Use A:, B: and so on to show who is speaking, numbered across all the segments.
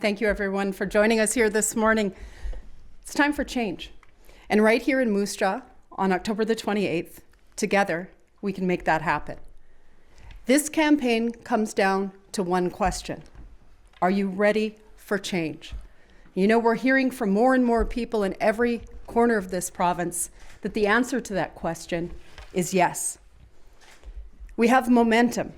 A: Thank you, everyone, for joining us here this morning. It's time for change. And right here in Moose Jaw, on October the 28th, together, we can make that happen. This campaign comes down to one question. Are you ready for change? You know, we're hearing from more and more people in every corner of this province that the answer to that question is yes. We have momentum,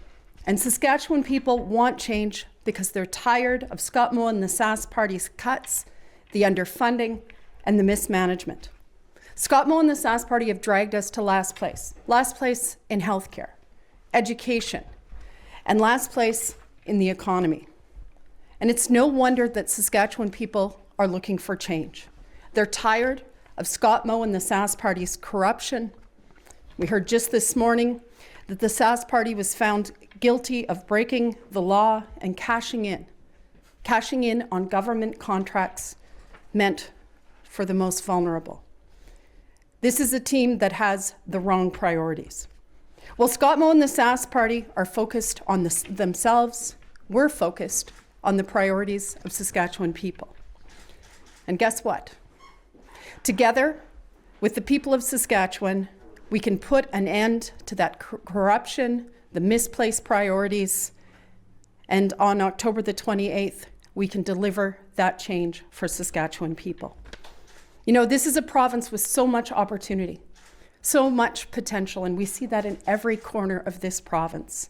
A: and Saskatchewan people want change because they're tired of Scott Moe and the Sask Party's cuts, the underfunding, and the mismanagement. Scott Moe and the Sask Party have dragged us to last place in healthcare, education, and last place in the economy. And it's no wonder that Saskatchewan people are looking for change. They're tired of Scott Moe and the Sask Party's corruption. We heard just this morning that the Sask Party was found guilty of breaking the law and cashing in on government contracts meant for the most vulnerable. This is a team that has the wrong priorities. While Scott Moe and the Sask Party are focused on themselves, we're focused on the priorities of Saskatchewan people. And guess what? Together with the people of Saskatchewan, we can put an end to that corruption, the misplaced priorities, and on October the 28th, we can deliver that change for Saskatchewan people. You know, this is a province with so much opportunity, so much potential, and we see that in every corner of this province.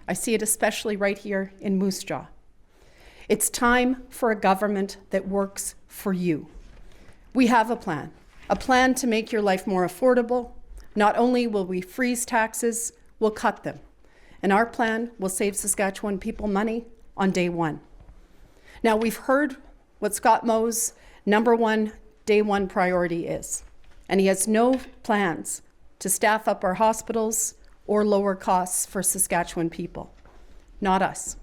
A: I see it especially right here in Moose Jaw. It's time for a government that works for you. We have a plan to make your life more affordable. Not only will we freeze taxes, we'll cut them. And our plan will save Saskatchewan people money on day one. Now, we've heard what Scott Moe's number one day one priority is, and he has no plans to staff up our hospitals or lower costs for Saskatchewan people. Not us.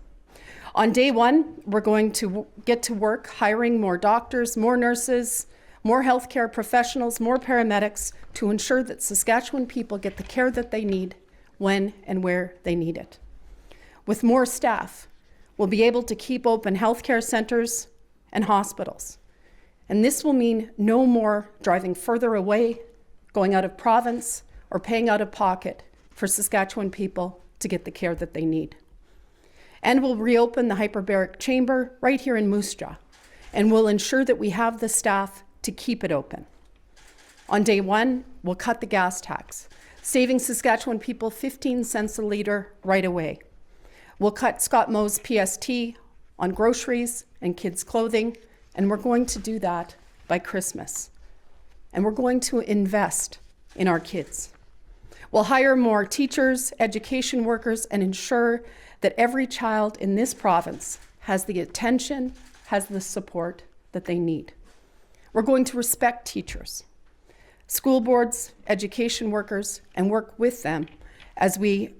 A: On day one, we're going to get to work hiring more doctors, more nurses, more healthcare professionals, more paramedics to ensure that Saskatchewan people get the care that they need when and where they need it. With more staff, we'll be able to keep open healthcare centers and hospitals. And this will mean no more driving further away, going out of province, or paying out of pocket for Saskatchewan people to get the care that they need. And we'll reopen the hyperbaric chamber right here in Moose Jaw, and we'll ensure that we have the staff to keep it open. On day one, we'll cut the gas tax, saving Saskatchewan people 15 cents a litre right away. We'll cut Scott Moe's PST on groceries and kids' clothing, and we're going to do that by Christmas. And we're going to invest in our kids. We'll hire more teachers, education workers, and ensure that every child in this province has the attention, has the support that they need. We're going to respect teachers, school boards, education workers, and work with them as we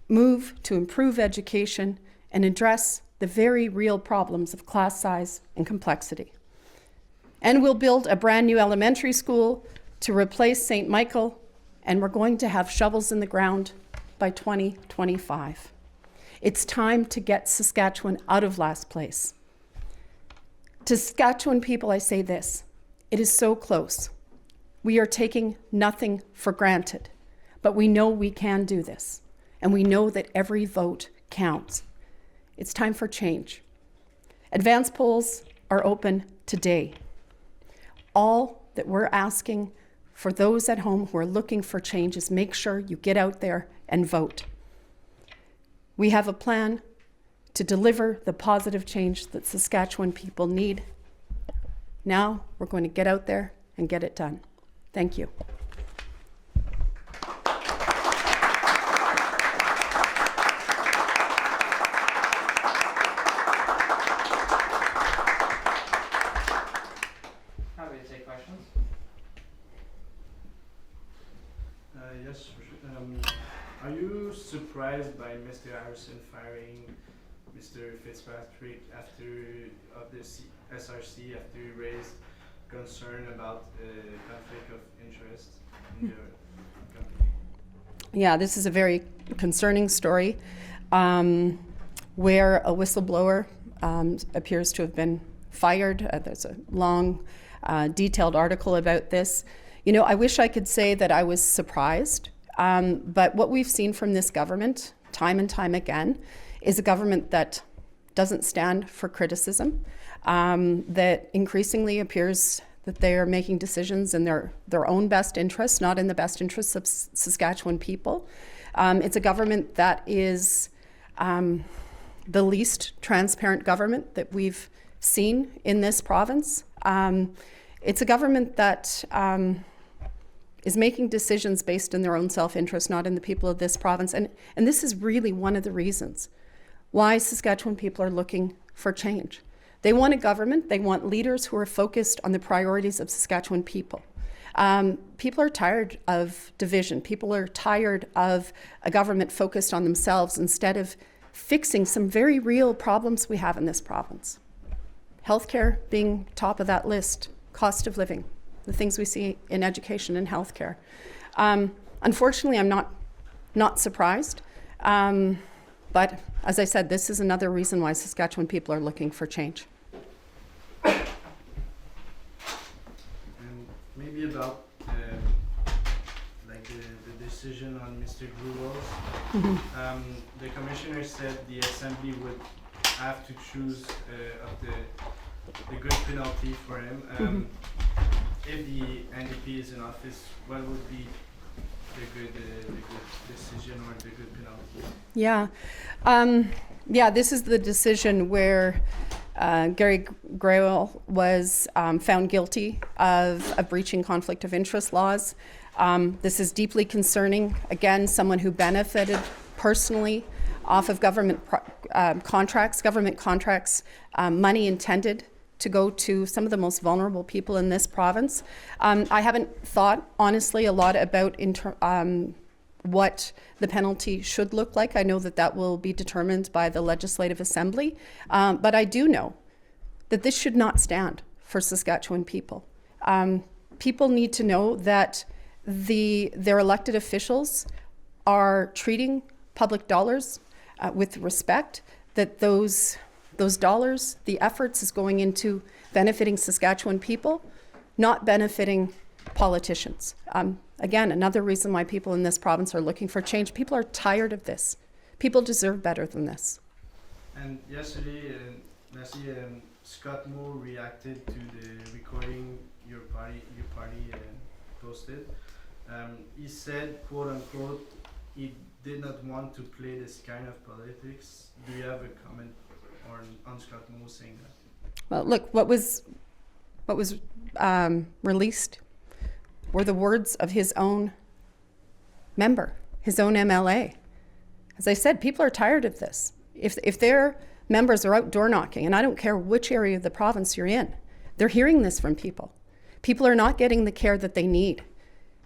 A: move to improve education and address the very real problems of class size and complexity. And we'll build a brand new elementary school to replace St. Michael, and we're going to have shovels in the ground by 2025. It's time to get Saskatchewan out of last place. To Saskatchewan people, I say this: it is so close. We are taking nothing for granted, but we know we can do this, and we know that every vote counts. It's time for change. Advance polls are open today. All that we're asking for those at home who are looking for change is make sure you get out there and vote. We have a plan to deliver the positive change that Saskatchewan people need. Now we're going to get out there and get it done. Thank you.
B: Happy to take questions.
C: Yes. Are you surprised by Mr. Harrison firing Mr. Fitzpatrick after the SRC after he raised concern about conflict of interest in the company?
A: Yeah, this is a very concerning story where a whistleblower appears to have been fired. There's a long, detailed article about this. You know, I wish I could say that I was surprised, but what we've seen from this government time and time again is a government that doesn't stand for criticism, that increasingly appears that they are making decisions in their own best interests, not in the best interests of Saskatchewan people. It's a government that is the least transparent government that we've seen in this province. It's a government that is making decisions based in their own self-interest, not in the people of this province. And this is really one of the reasons why Saskatchewan people are looking for change. They want a government, they want leaders who are focused on the priorities of Saskatchewan people. People are tired of division. People are tired of a government focused on themselves instead of fixing some very real problems we have in this province. Healthcare being top of that list, cost of living, the things we see in education and healthcare. Unfortunately, I'm not surprised. But as I said, this is another reason why Saskatchewan people are looking for change.
C: And maybe about like the decision on Mr. Gruwel's. The commissioner said the assembly would have to choose of the good penalty for him. If the NDP is in office, what would be the good decision or the good penalty?
A: Yeah. This is the decision where Gary Gruwel was found guilty of breaching conflict of interest laws. This is deeply concerning. Again, someone who benefited personally off of government contracts, money intended to go to some of the most vulnerable people in this province. I haven't thought, honestly, a lot about what the penalty should look like. I know that will be determined by the Legislative Assembly, but I do know that this should not stand for Saskatchewan people. People need to know that their elected officials are treating public dollars with respect, that those dollars, the efforts is going into benefiting Saskatchewan people, not benefiting politicians. Again, another reason why people in this province are looking for change. People are tired of this. People deserve better than this.
C: And yesterday, Scott Moore reacted to the recording your party posted. He said, quote unquote, he did not want to play this kind of politics. Do you have a comment on Scott Moore saying that?
A: Well, look, what was released were the words of his own member, his own MLA. As I said, people are tired of this. If their members are out door knocking, and I don't care which area of the province you're in, they're hearing this from people. People are not getting the care that they need.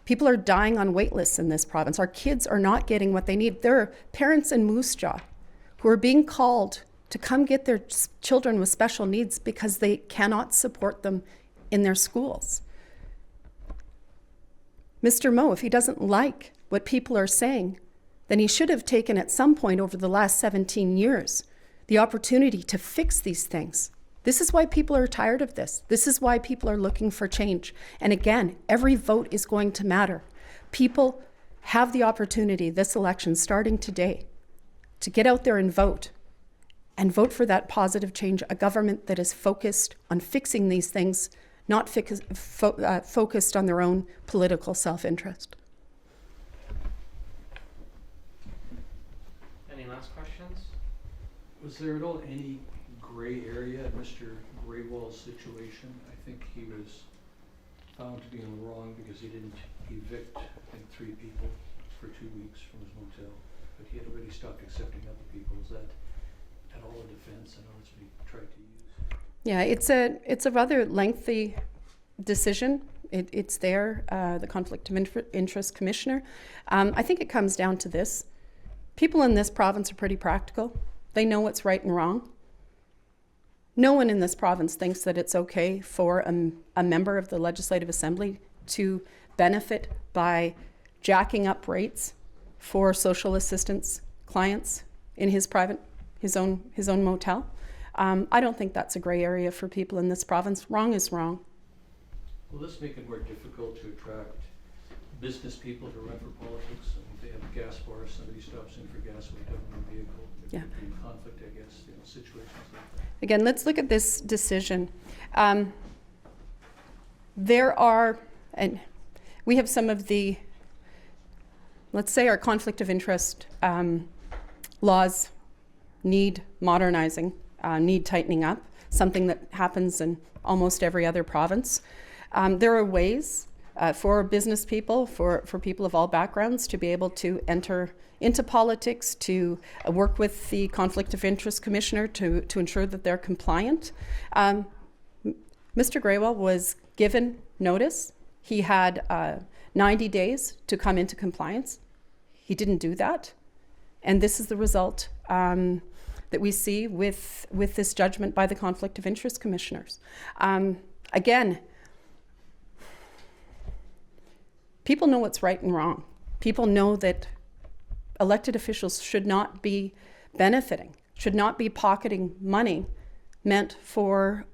A: People are dying on wait lists in this province. Our kids are not getting what they need. There are parents in Moose Jaw who are being called to come get their children with special needs because they cannot support them in their schools. Mr. Moe, if he doesn't like what people are saying, then he should have taken at some point over the last 17 years the opportunity to fix these things. This is why people are tired of this. This is why people are looking for change. And again, every vote is going to matter. People have the opportunity this election, starting today, to get out there and vote for that positive change, a government that is focused on fixing these things, not focused on their own political self-interest.
B: Any last questions?
D: Was there at all any gray area in Mr. Graywall's situation? I think he was found to be in the wrong because he didn't evict, I think, 3 people for 2 weeks from his motel, but he had already stopped accepting other people. Is that at all a defense? I know it's been tried to use.
A: Yeah, it's a rather lengthy decision. It's there, the Conflict of Interest Commissioner. I think it comes down to this. People in this province are pretty practical. They know what's right and wrong. No one in this province thinks that it's okay for a member of the Legislative Assembly to benefit by jacking up rates for social assistance clients in his own motel. I don't think that's a gray area for people in this province. Wrong is wrong.
D: Will this make it more difficult to attract business people to run for politics? I mean, if they have a gas bar, somebody stops in for gas with a government vehicle. There could be conflict, I guess, situations like that.
A: Again, let's look at this decision. There are, and we have some of the, let's say our conflict of interest laws need modernizing, need tightening up, something that happens in almost every other province. There are ways for business people, for people of all backgrounds to be able to enter into politics, to work with the Conflict of Interest Commissioner to ensure that they're compliant. Mr. Graywell was given notice. He had 90 days to come into compliance. He didn't do that. And this is the result that we see with this judgment by the Conflict of Interest Commissioners. Again, people know what's right and wrong. People know that elected officials should not be benefiting, should not be pocketing money meant for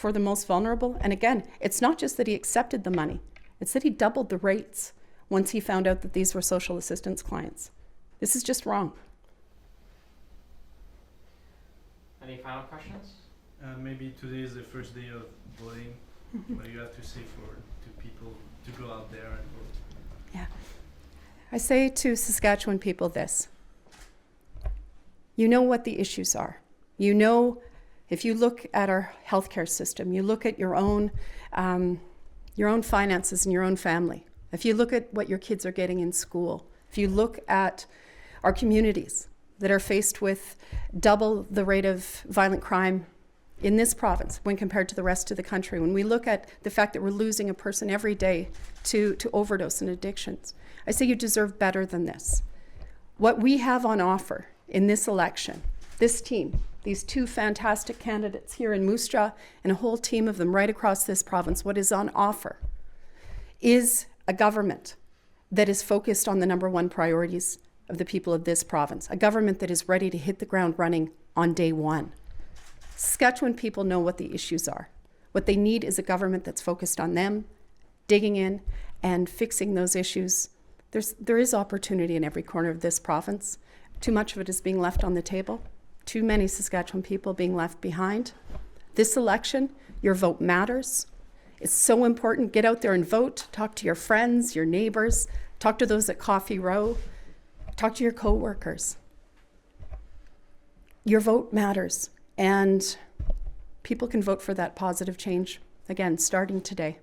A: the most vulnerable. And again, it's not just that he accepted the money, it's that he doubled the rates once he found out that these were social assistance clients. This is just wrong.
B: Any final questions?
C: Maybe today is the first day of voting. What do you have to say to people to go out there and vote?
A: Yeah. I say to Saskatchewan people this. You know what the issues are. You know, if you look at our healthcare system, you look at your own finances and your own family. If you look at what your kids are getting in school, if you look at our communities that are faced with double the rate of violent crime in this province when compared to the rest of the country, when we look at the fact that we're losing a person every day to overdose and addictions, I say you deserve better than this. What we have on offer in this election, this team, these two fantastic candidates here in Moose Jaw and a whole team of them right across this province, what is on offer is a government that is focused on the number one priorities of the people of this province, a government that is ready to hit the ground running on day one. Saskatchewan people know what the issues are. What they need is a government that's focused on them, digging in and fixing those issues. There is opportunity in every corner of this province. Too much of it is being left on the table. Too many Saskatchewan people being left behind. This election, your vote matters. It's so important. Get out there and vote. Talk to your friends, your neighbors. Talk to those at Coffee Row. Talk to your co-workers. Your vote matters. And people can vote for that positive change, again, starting today.